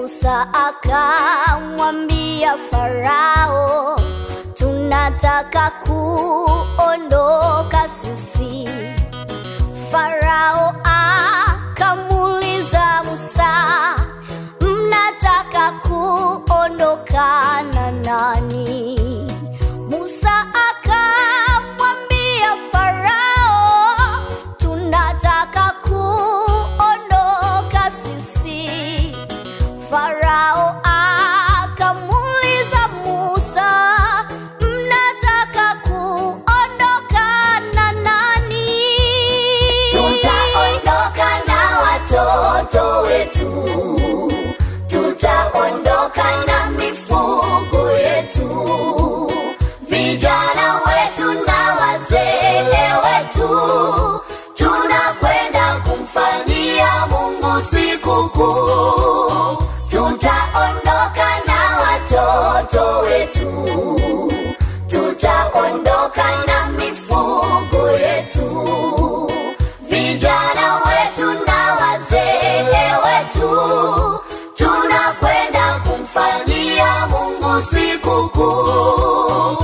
Musa akamwambia Farao, tunataka kuondoka sisi. Farao akamuuliza Musa, mnataka kuondoka na nani? Musa akamwambia Farao, tunataka kuondoka sisi. Farao akamuuliza Musa, mnataka kuondoka na nani? Tutaondoka na watoto wetu, tutaondoka na mifugo yetu, vijana wetu na wazee wetu, tunakwenda kumfanyia Mungu sikukuu. Tutaondoka na watoto wetu, tutaondoka na mifugo yetu, vijana wetu na wazee wetu, tunakwenda kumfanyia Mungu sikukuu.